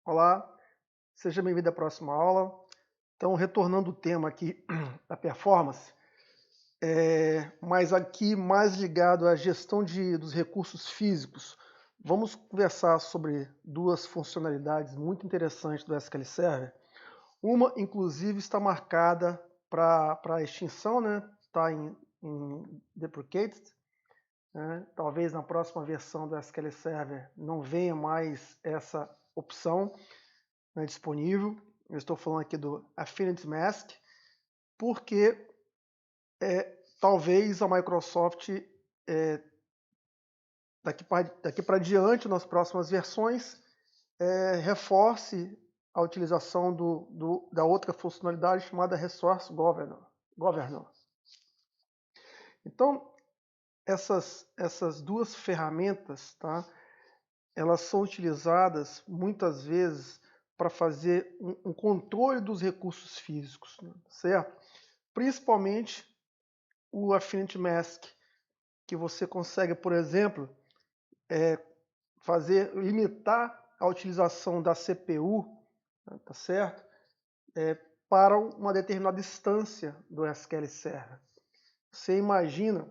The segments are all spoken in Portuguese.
Olá, seja bem-vindo à próxima aula. Então, retornando o tema aqui da performance, mas aqui mais ligado à gestão dos recursos físicos, vamos conversar sobre duas funcionalidades muito interessantes do SQL Server. Uma, inclusive, está marcada para extinção, né? Está em deprecated, né? Talvez na próxima versão do SQL Server não venha mais essa opção, né, disponível. Eu estou falando aqui do Affinity Mask, porque talvez a Microsoft, daqui para diante, nas próximas versões, reforce a utilização da outra funcionalidade chamada Resource Governor. Então, essas duas ferramentas, tá, elas são utilizadas muitas vezes para fazer um controle dos recursos físicos, né, certo? Principalmente o Affinity Mask, que você consegue, por exemplo, limitar a utilização da CPU, tá certo? Para uma determinada instância do SQL Server. Você imagina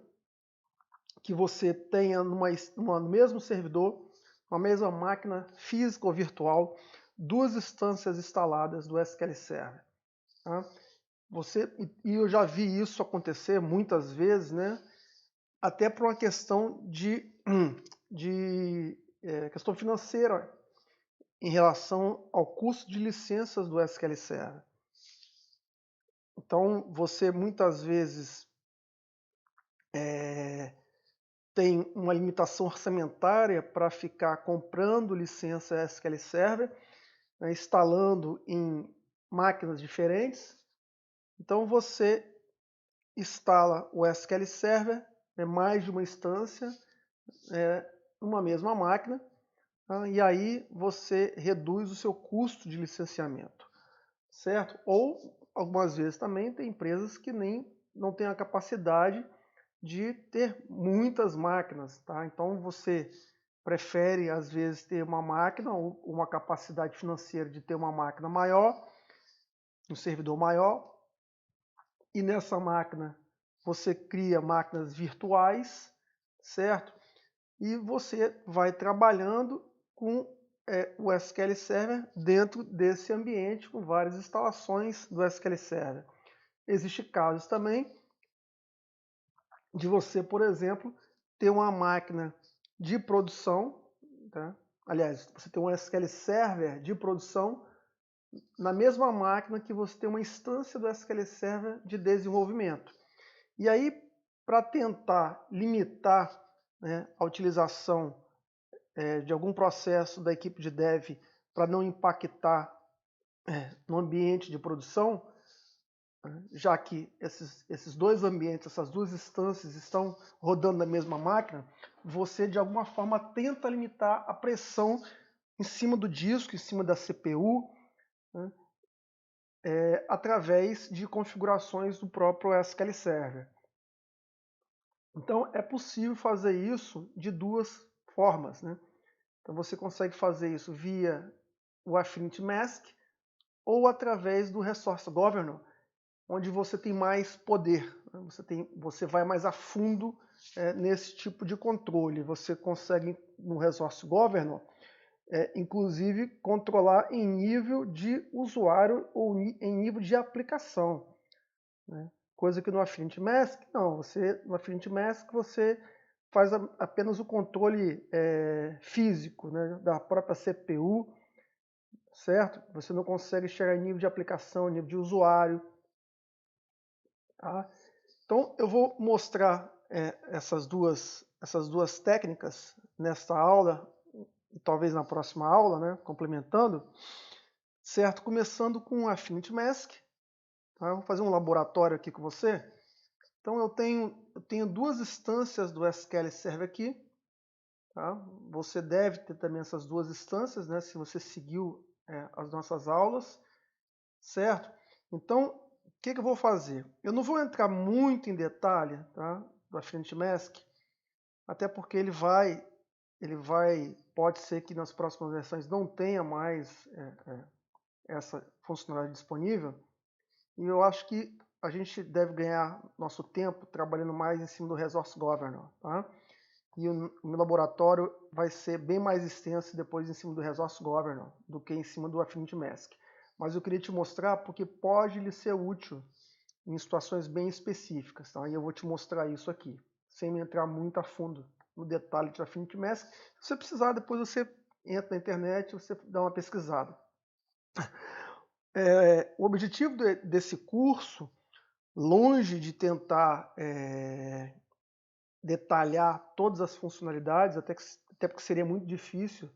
que você tenha no mesmo servidor, uma mesma máquina física ou virtual, duas instâncias instaladas do SQL Server. Tá? E eu já vi isso acontecer muitas vezes, né? Até por uma questão de questão financeira em relação ao custo de licenças do SQL Server. Então, você muitas vezes tem uma limitação orçamentária para ficar comprando licença SQL Server, né, instalando em máquinas diferentes. Então, você instala o SQL Server, mais de uma instância, numa mesma máquina, tá? E aí você reduz o seu custo de licenciamento, certo? Ou algumas vezes também tem empresas que não têm a capacidade de ter muitas máquinas, tá? Então você prefere às vezes ter uma máquina ou uma capacidade financeira de ter uma máquina maior, um servidor maior, e nessa máquina você cria máquinas virtuais, certo? E você vai trabalhando com o SQL Server dentro desse ambiente, com várias instalações do SQL Server. Existem casos também de você, por exemplo, ter uma máquina de produção, tá? Aliás, você tem um SQL Server de produção na mesma máquina que você tem uma instância do SQL Server de desenvolvimento. E aí, para tentar limitar, né, a utilização de algum processo da equipe de dev para não impactar no ambiente de produção, já que esses dois ambientes, essas duas instâncias estão rodando na mesma máquina, você de alguma forma tenta limitar a pressão em cima do disco, em cima da CPU, né, através de configurações do próprio SQL Server. Então é possível fazer isso de duas formas, né? Então você consegue fazer isso via o Affinity Mask ou através do Resource Governor, onde você tem mais poder, né? Você vai mais a fundo nesse tipo de controle. Você consegue, no Resource Governor, inclusive, controlar em nível de usuário ou em nível de aplicação, né? Coisa que no Affinity Mask, não. No Affinity Mask você faz apenas o controle físico, né, da própria CPU, certo? Você não consegue chegar em nível de aplicação, nível de usuário. Tá? Então, eu vou mostrar essas duas técnicas nesta aula, e talvez na próxima aula, né, complementando, certo? Começando com o Affinity Mask. Tá? Vou fazer um laboratório aqui com você. Então, eu tenho duas instâncias do SQL Server aqui. Tá? Você deve ter também essas duas instâncias, né, se você seguiu as nossas aulas, certo? Então, o que eu vou fazer? Eu não vou entrar muito em detalhe, tá, do Affinity Mask, até porque ele vai pode ser que nas próximas versões não tenha mais essa funcionalidade disponível, e eu acho que a gente deve ganhar nosso tempo trabalhando mais em cima do Resource Governor, tá? E o meu laboratório vai ser bem mais extenso depois em cima do Resource Governor do que em cima do Affinity Mask. Mas eu queria te mostrar porque pode lhe ser útil em situações bem específicas, tá? E eu vou te mostrar isso aqui, sem me entrar muito a fundo no detalhe de Affinity Mask. Se você precisar, depois você entra na internet e você dá uma pesquisada. O objetivo desse curso, longe de tentar detalhar todas as funcionalidades, até porque seria muito difícil,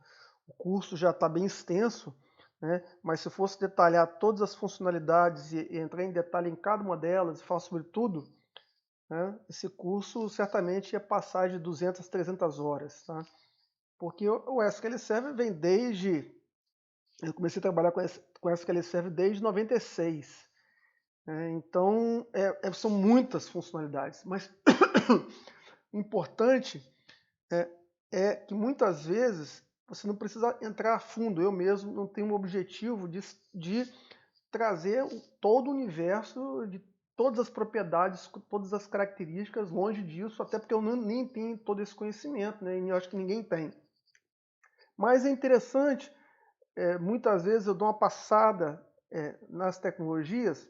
o curso já está bem extenso, né? Mas se fosse detalhar todas as funcionalidades e entrar em detalhe em cada uma delas e falar sobre tudo, né? Esse curso certamente ia passar de 200, 300 horas, tá? Porque o SQL Server vem desde... Eu comecei a trabalhar com SQL Server desde 96. Então, são muitas funcionalidades, mas o importante é que muitas vezes você não precisa entrar a fundo. Eu mesmo não tenho um objetivo de trazer todo o universo, de todas as propriedades, todas as características, longe disso, até porque eu nem tenho todo esse conhecimento, né? E eu acho que ninguém tem. Mas é interessante, muitas vezes eu dou uma passada nas tecnologias,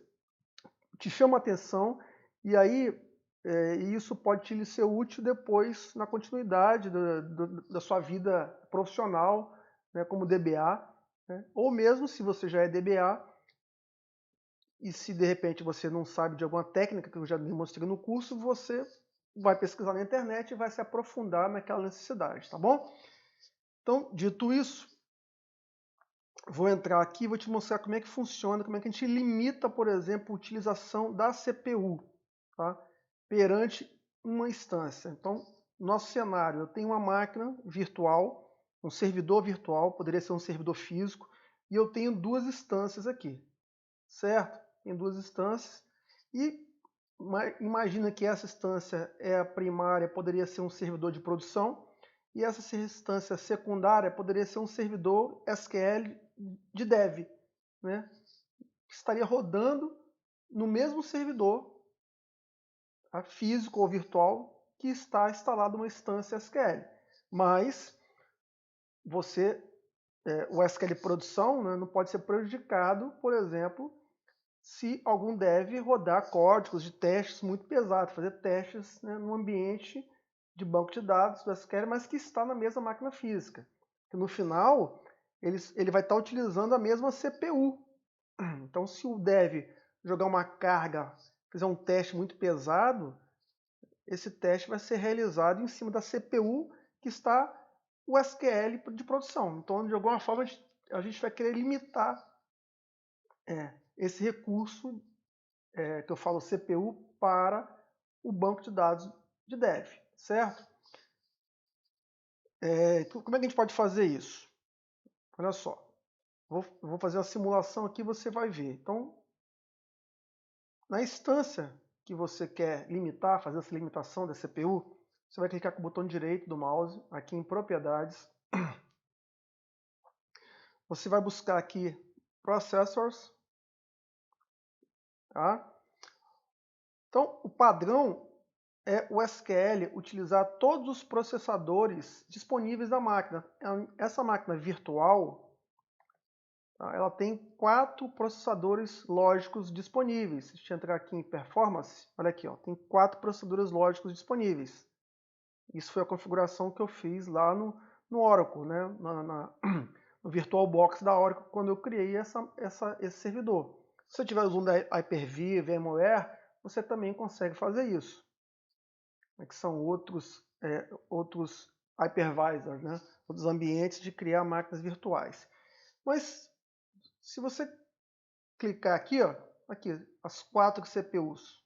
te chama a atenção, e aí isso pode te ser útil depois na continuidade da sua vida profissional, né, como DBA, né? Ou mesmo se você já é DBA, e se de repente você não sabe de alguma técnica que eu já demonstrei no curso, você vai pesquisar na internet e vai se aprofundar naquela necessidade, tá bom? Então, dito isso, vou entrar aqui e vou te mostrar como é que funciona, como é que a gente limita, por exemplo, a utilização da CPU, tá? Perante uma instância. Então, nosso cenário, eu tenho uma máquina virtual, um servidor virtual, poderia ser um servidor físico, e eu tenho duas instâncias aqui, certo? Tem duas instâncias, e imagina que essa instância é a primária, poderia ser um servidor de produção, e essa instância secundária poderia ser um servidor SQL de dev, né? Que estaria rodando no mesmo servidor, tá? Físico ou virtual, que está instalado uma instância SQL. Mas o SQL produção, né, não pode ser prejudicado, por exemplo, se algum dev rodar códigos de testes muito pesados, fazer testes, né, num ambiente de banco de dados do SQL, mas que está na mesma máquina física. Que no final, ele vai estar utilizando a mesma CPU. Então, se o dev jogar uma carga, fizer um teste muito pesado, esse teste vai ser realizado em cima da CPU que está o SQL de produção. Então, de alguma forma, a gente vai querer limitar esse recurso que eu falo CPU para o banco de dados de dev, certo? Como é que a gente pode fazer isso? Olha só, vou fazer a simulação aqui, você vai ver. Então, na instância que você quer limitar, fazer essa limitação da CPU, você vai clicar com o botão direito do mouse, aqui em propriedades. Você vai buscar aqui Processors. Tá? Então, o padrão é o SQL utilizar todos os processadores disponíveis na máquina. Essa máquina virtual, tá? Ela tem 4 processadores lógicos disponíveis. Deixa eu entrar aqui em Performance. Olha aqui, ó, tem 4 processadores lógicos disponíveis. Isso foi a configuração que eu fiz lá no Oracle, né? No VirtualBox da Oracle, quando eu criei esse servidor. Se você estiver usando Hyper-V, VMware, você também consegue fazer isso. Que são outros hypervisors, né? Outros ambientes de criar máquinas virtuais. Mas se você clicar aqui, ó, aqui, as 4 CPUs,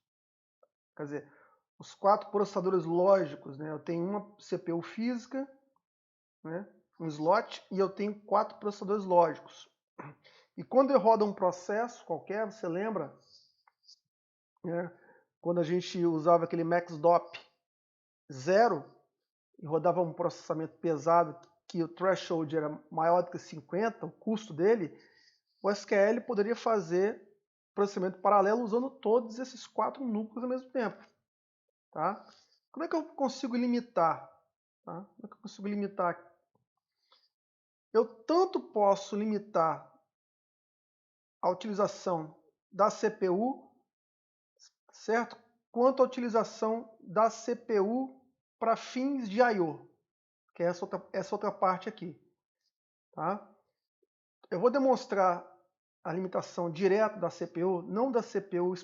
quer dizer, os 4 processadores lógicos, né? Eu tenho uma CPU física, né? Um slot, e eu tenho 4 processadores lógicos. E quando eu rodo um processo qualquer, você lembra, né? Quando a gente usava aquele MaxDOP 0, e rodava um processamento pesado, que o threshold era maior do que 50, o custo dele, o SQL poderia fazer processamento paralelo usando todos esses 4 núcleos ao mesmo tempo. Tá? Como é que eu consigo limitar? Tá? Como é que eu consigo limitar? Eu tanto posso limitar a utilização da CPU, certo? Quanto a utilização da CPU para fins de I/O, que é essa outra parte aqui. Tá? Eu vou demonstrar a limitação direta da CPU, não da CPU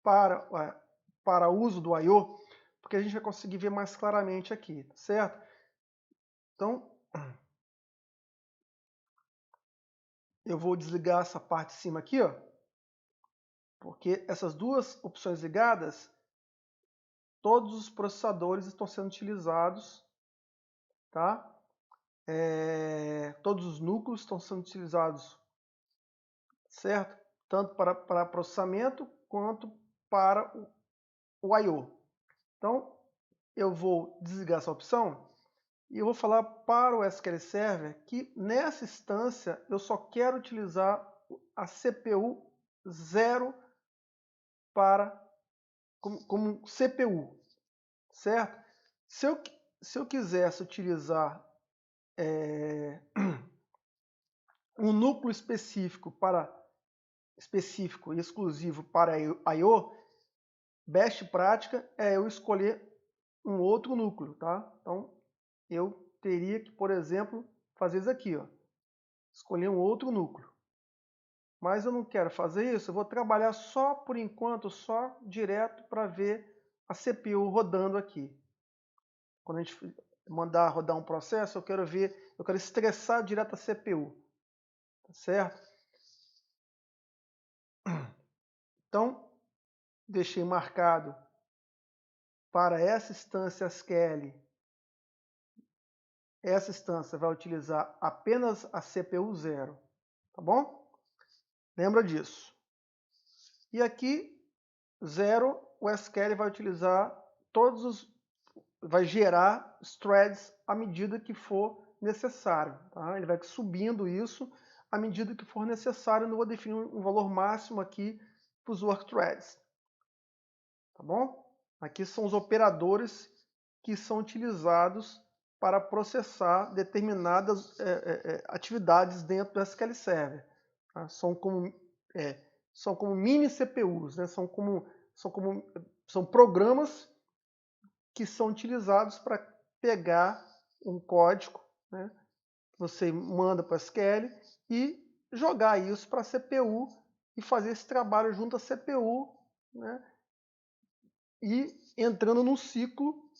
para uso do I/O, porque a gente vai conseguir ver mais claramente aqui, certo? Então, eu vou desligar essa parte de cima aqui, ó, porque essas duas opções ligadas, todos os processadores estão sendo utilizados, tá? Todos os núcleos estão sendo utilizados, certo? Tanto para processamento quanto para o I/O. Então, eu vou desligar essa opção e eu vou falar para o SQL Server que nessa instância eu só quero utilizar a CPU 0 como CPU, certo? Se eu quisesse utilizar um núcleo específico e exclusivo para I/O, best prática é eu escolher um outro núcleo, tá? Então, eu teria que, por exemplo, fazer isso aqui, ó, escolher um outro núcleo. Mas eu não quero fazer isso, eu vou trabalhar só, por enquanto, só direto para ver a CPU rodando aqui. Quando a gente mandar rodar um processo, eu quero estressar direto a CPU, tá certo? Então, deixei marcado para essa instância SQL. Essa instância vai utilizar apenas a CPU 0, tá bom? Lembra disso. E aqui, 0, o SQL vai utilizar vai gerar os threads à medida que for necessário. Tá? Ele vai subindo isso à medida que for necessário. Não vou definir um valor máximo aqui para os work threads. Tá bom? Aqui são os operadores que são utilizados para processar determinadas atividades dentro do SQL Server. Tá? São como mini CPUs, né? São programas que são utilizados para pegar um código, né, que você manda para o SQL e jogar isso para a CPU e fazer esse trabalho junto à CPU, né, e entrando num ciclo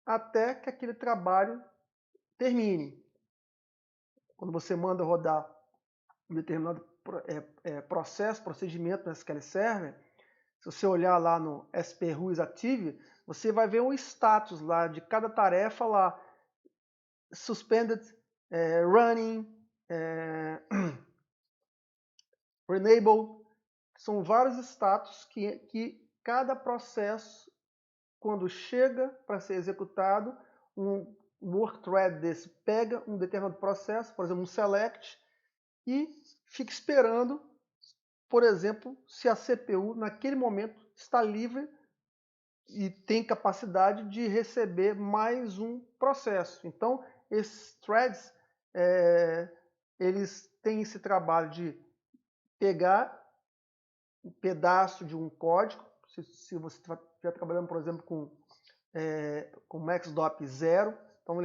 até que aquele trabalho termine. Quando você manda rodar um determinado processo, procedimento no SQL Server, se você olhar lá no SP Rules Active, você vai ver um status lá de cada tarefa lá, suspended, running, renable, são vários status que cada processo, quando chega para ser executado, um work thread desse pega um determinado processo, por exemplo, um select, e fica esperando, por exemplo, se a CPU naquele momento está livre e tem capacidade de receber mais um processo. Então, esses threads, eles têm esse trabalho de pegar um pedaço de um código, se você estiver trabalhando, por exemplo, com MaxDop 0, então,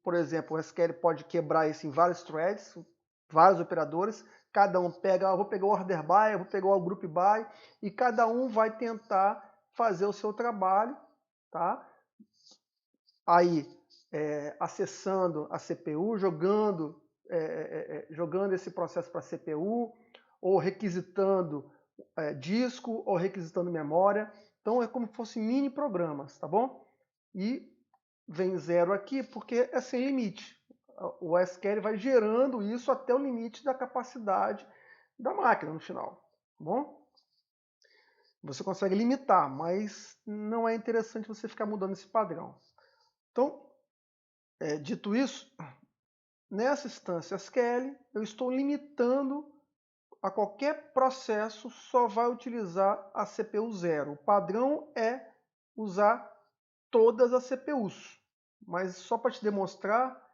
por exemplo, o SQL pode quebrar isso em vários threads, vários operadores, cada um pega, eu vou pegar o order by, eu vou pegar o group by, e cada um vai tentar fazer o seu trabalho, tá? Aí, acessando a CPU, jogando esse processo para a CPU, ou requisitando disco, ou requisitando memória. Então, é como se fossem mini programas, tá bom? E vem 0 aqui porque é sem limite. O SQL vai gerando isso até o limite da capacidade da máquina no final, tá bom? Você consegue limitar, mas não é interessante você ficar mudando esse padrão. Então, Dito isso, nessa instância SQL, eu estou limitando a qualquer processo só vai utilizar a CPU 0. O padrão é usar todas as CPUs, mas só para te demonstrar,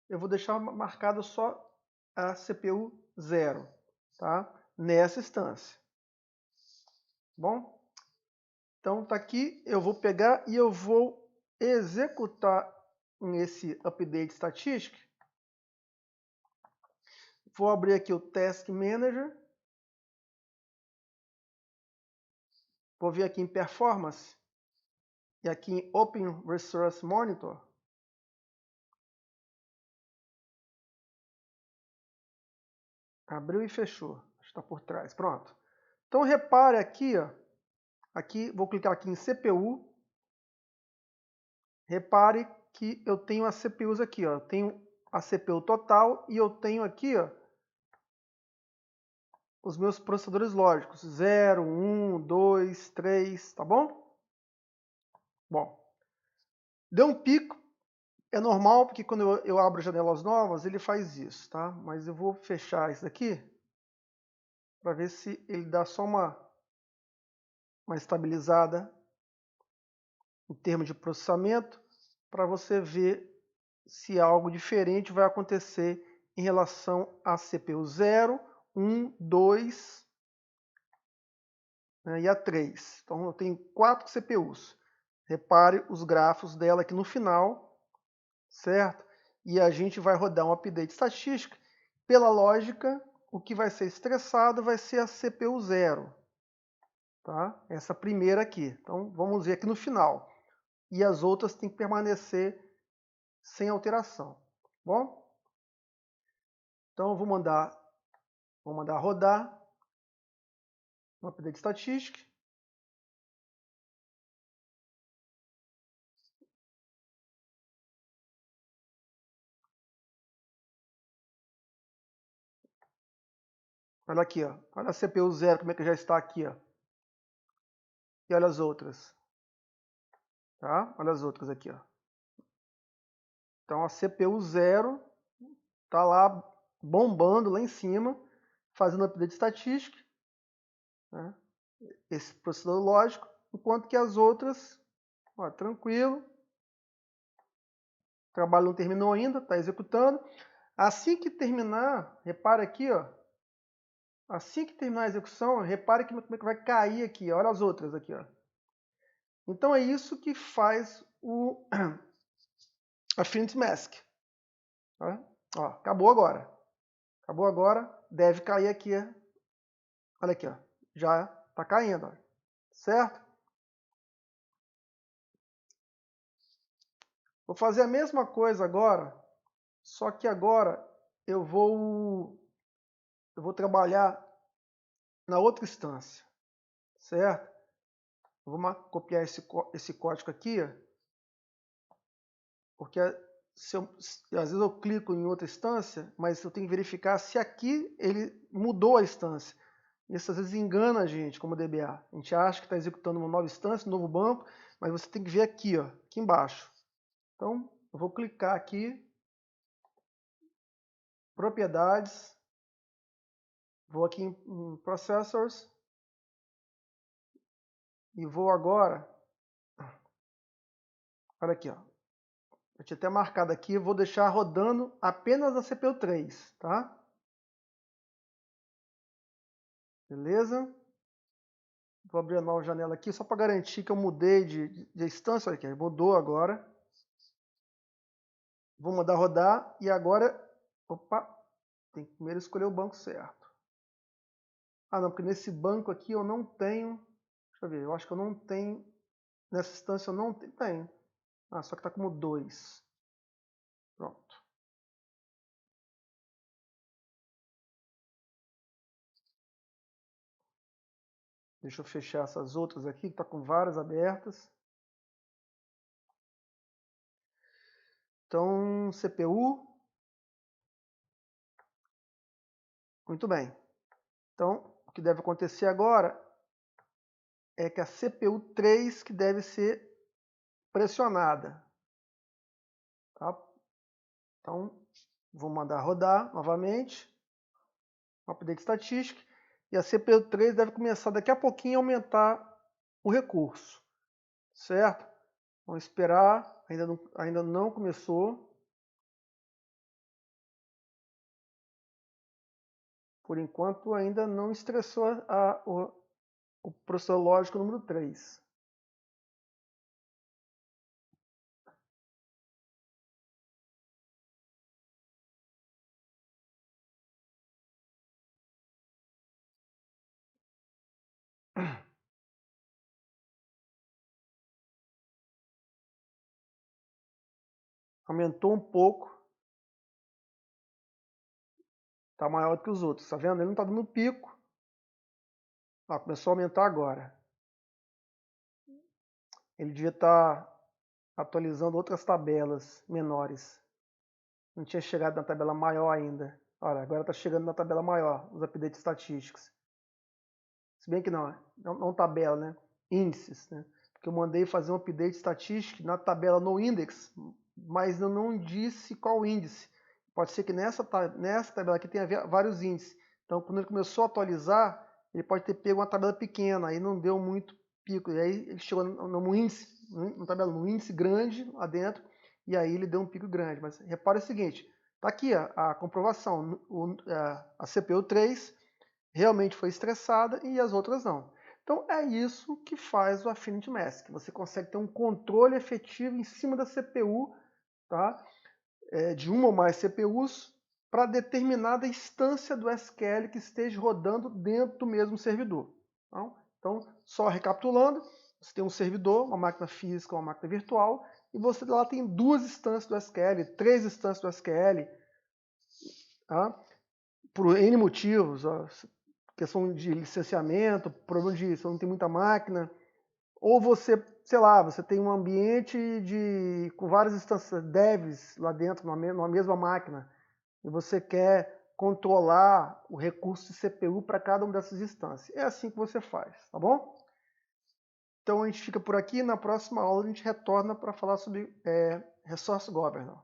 eu vou deixar marcado só a CPU 0, tá? Nessa instância. Bom? Então tá aqui, eu vou pegar e eu vou executar esse update statistic. Vou abrir aqui o Task Manager. Vou vir aqui em Performance e aqui em Open Resource Monitor. Abriu e fechou. Está por trás. Pronto. Então repare aqui, ó. Aqui, vou clicar aqui em CPU. Repare que eu tenho as CPUs aqui, ó. Eu tenho a CPU total e eu tenho aqui, ó, os meus processadores lógicos. 0, 1, 2, 3, tá bom? Bom, deu um pico. É normal, porque quando eu abro janelas novas, ele faz isso, tá? Mas eu vou fechar isso daqui para ver se ele dá só uma estabilizada em termos de processamento, para você ver se algo diferente vai acontecer em relação a CPU 0, 1, 2, né, e a 3. Então eu tenho 4 CPUs. Repare os grafos dela aqui no final, certo? E a gente vai rodar um update estatístico. Pela lógica, o que vai ser estressado vai ser a CPU 0. Tá? Essa primeira aqui. Então vamos ver aqui no final. E as outras têm que permanecer sem alteração. Bom? Então eu vou mandar rodar um update statistic. Olha aqui, ó. Olha a CPU 0, como é que já está aqui, ó. E olha as outras. Tá? Olha as outras aqui, ó. Então a CPU 0 está lá bombando lá em cima, fazendo update estatístico, né? Esse processador lógico, enquanto que as outras, ó, tranquilo. O trabalho não terminou ainda, está executando. Assim que terminar, repare aqui, ó. Assim que terminar a execução, repare como é que vai cair aqui. Olha as outras aqui, ó. Então é isso que faz o Affinity Mask. Tá? Ó, acabou agora. Acabou agora. Deve cair aqui. Olha aqui, ó. Já está caindo, ó. Certo? Vou fazer a mesma coisa agora, só que agora eu vou trabalhar na outra instância, certo? Eu vou copiar esse código aqui, porque às vezes eu clico em outra instância, mas eu tenho que verificar se aqui ele mudou a instância. Isso às vezes engana a gente como DBA. A gente acha que está executando uma nova instância, um novo banco, mas você tem que ver aqui, ó, aqui embaixo. Então, eu vou clicar aqui, propriedades, vou aqui em Processors e vou agora, olha aqui, ó, eu tinha até marcado aqui, vou deixar rodando apenas a CPU 3, tá? Beleza? Vou abrir a nova janela aqui só para garantir que eu mudei de instância. Olha aqui, mudou agora. Vou mandar rodar e agora, opa, tem que primeiro escolher o banco certo. Ah não, porque nesse banco aqui eu não tenho, deixa eu ver, eu acho que eu não tenho, nessa instância eu não tenho. Ah, só que está como 2. Pronto. Deixa eu fechar essas outras aqui, que está com várias abertas. Então, CPU. Muito bem. Então, o que deve acontecer agora é que a CPU 3 que deve ser pressionada. Tá? Então, vou mandar rodar novamente, o update estatístico, e a CPU 3 deve começar daqui a pouquinho a aumentar o recurso, certo? Vamos esperar, ainda não começou. Por enquanto ainda não estressou o processador lógico número 3. Aumentou um pouco. Está maior do que os outros. Tá vendo? Ele não está dando pico. Ó, começou a aumentar agora. Ele devia estar atualizando outras tabelas menores. Não tinha chegado na tabela maior ainda. Olha, agora está chegando na tabela maior, os updates estatísticos. Se bem que não tabela, né? Índices, né? Porque eu mandei fazer um update estatístico na tabela no index, mas eu não disse qual índice. Pode ser que nessa tabela aqui tenha vários índices. Então, quando ele começou a atualizar, ele pode ter pego uma tabela pequena, aí não deu muito pico. E aí ele chegou no índice, no índice grande lá dentro, e aí ele deu um pico grande. Mas repare o seguinte, tá aqui a comprovação, a CPU 3 realmente foi estressada e as outras não. Então é isso que faz o Affinity Mask. Você consegue ter um controle efetivo em cima da CPU, tá? De uma ou mais CPUs, para determinada instância do SQL que esteja rodando dentro do mesmo servidor. Então, só recapitulando, você tem um servidor, uma máquina física, uma máquina virtual, e você lá tem duas instâncias do SQL, 3 instâncias do SQL, tá? Por N motivos, questão de licenciamento, problema de você não tem muita máquina, ou você, sei lá, você tem um ambiente com várias instâncias devs lá dentro, numa mesma máquina, e você quer controlar o recurso de CPU para cada uma dessas instâncias. É assim que você faz, tá bom? Então a gente fica por aqui, na próxima aula a gente retorna para falar sobre Resource Governor.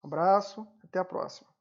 Um abraço, até a próxima.